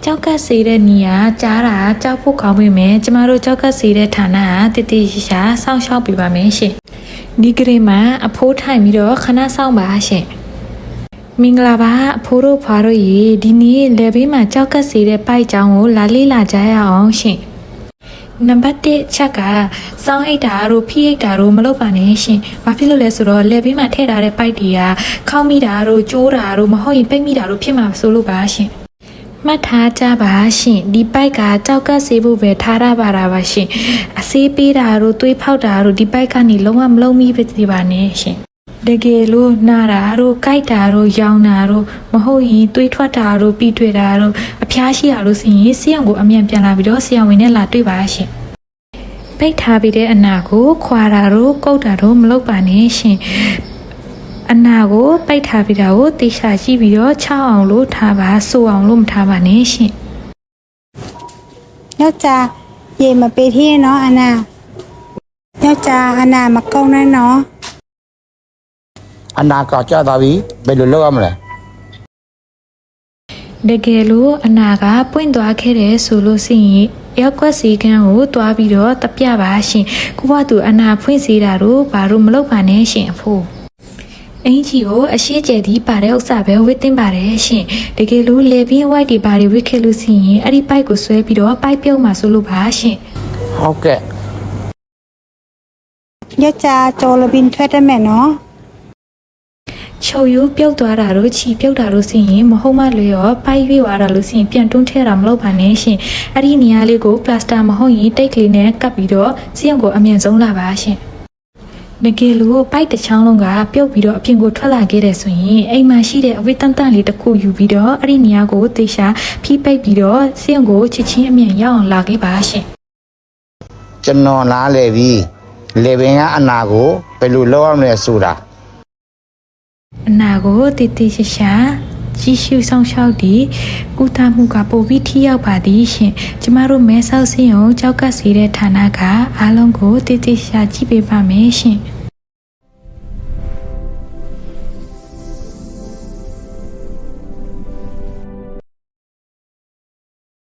ကြောက်ကစေတဲ့နေရာကြားတာကြောက်ဖို့ကောင်းပေမဲ့ကျမတို့ကြောက်ကစေတဲ့ဌာနကတည်တည်ရှာစောင့်ရှောက်ပေးပါမယ်ရှင်ဒီကလေးမှာအဖိုးထိုင်ပြီးတော့ခဏဆောင်ပါရှင်မင်္ဂလာပါအဖိုးတို့ဖွားတို့ရေဒီနေ့လေဘေးမှာကြောက်ကစေတဲ့ပိုက်ချောင်းကိုလာလေးလာကြရအောင်ရှင်နံပါတ်1ချက်ကစောင်းအိတ်တာတို့ဖိအိတ်တာတို့မလုပ်ပါနဲ့ရှင်။ဘာဖြစ်လို့လဲဆိုတော့လက်ဘေးမှာထည့်ထားတဲ့ပိုက်တွေကခေါင်းမိတာတို့ကျိုးတာတို့မဟုတ်ရင်ပိတ်မိတာတို့ဖြစ်မှာဆိုလို့ပါရှင်။မှတ်ထားကြပါရှင်။ဒီပိုက်ကကြောက်ကဆေးဖို့ပဲထားရပါတာပါရှင်။အဆေးပေးတာတို့သွေးဖောက်တာတို့ဒီပိုက်ကနေလုံးဝမလုံးမိပါနဲ့ရှင်။တကယ်လို့နာတာတို့ကြိုက်တာတို့ရောင်တာတို့မဟုတ်ရင်သွေးထွက်တာတို့ပြီးတွေ့တာတို့အဖျားရှိတာလို့ဆိုရင်ဆေးရုံကိုအမြန်ပြန်လာပြီးတော့ဆရာဝန်နဲ့လာတွေ့ပါရှင်ပိတ်ထားပြီးတဲ့အနာကိုခွာတာတို့ကုတ်တာတို့မလုပ်ပါနဲ့ရှင်အနာကိုပိတ်ထားပြီးတာကိုတေချာကြည့်ပြီးတော့ချောင်းအောင်လို့ထားပါဆိုအောင်လို့မထားပါနဲ့ရှင်ယောက်ျားရေမပေးသေးနော်အနာယောက်ျားအနာမကောင်းနဲ့နော်အနာကကြသွားပြီဘယ်လိုလုပ်ရမလဲတကယ်လို့အနာကပွင့်သွားခဲ့တယ်ဆိုလို့ရှိရင်ရောက်ကွက်စီကန်းကိုတွားပြီးတော့တပြပါရှင်ကိုဘသူအနာဖွင့်စေတာတို့ဘာလို့မလုပ်ပါနဲ့ရှင်အဖိုးအင်ကြီးကိုအရှိကျယ်ဒီပါတဲ့ဥစ္စာပဲဝစ်တင်ပါတယ်ရှင်တကယ်လို့လေပြင်းဝိုက်ဒီပါတွေဝစ်ခဲ့လို့ရှိရင်အဲ့ဒီပိုက်ကိုဆွဲပြီးတော့ပိုက်ပြုတ်မှာဆိုလို့ပါရှင်ဟုတ်ကဲ့ယောက်ျားကြော်လပင်ထွက်တယ်မယ်နော်ချုပ်ရိုးပြုတ်သွားတာတို့ချီပြုတ်တာတို့ဆိုရင်မဟုတ်မလွေရောပိုက်ရွေ့သွားတာလို့ဆိုရင်ပြန်တွန်းထည့်တာမလုပ်ပါနဲ့ရှင်အဲ့ဒီနေရာလေးကိုပလတ်စတာမဟုတ်ရင်တိတ်ကလေးနဲ့ကပ်ပြီးတော့စီးရုံကိုအမြန်ဆုံးလာပါရှင်တကယ်လို့ပိုက်တစ်ချောင်းလုံးကပြုတ်ပြီးတော့အပြင်ကိုထွက်လာခဲ့တယ်ဆိုရင်အိမ်မှာရှိတဲ့အဝိတန်တန်လေးတစ်ခုယူပြီးတော့အဲ့ဒီနေရာကိုတေချာဖိပိတ်ပြီးတော့စီးရုံကိုချစ်ချင်းအမြန်ရောက်အောင်လာခဲ့ပါရှင်ကျွန်တော်လားလေပြီလေပင်ကအနာကိုဘယ်လိုလုပ်ရမလဲဆိုတာအနာကိုတည်တည်ရှာကြီးရှုဆောင်ရှောက်ဒီကုသမှုကပိုပြီးထိရောက်ပါသည်ရှင်ကျမတို့မဲဆောက်စင်းကိုကြောက်ကစီတဲ့ဌာနကအားလုံးကိုတည်တည်ရှာကြည့်ပေးပါမယ်ရှင်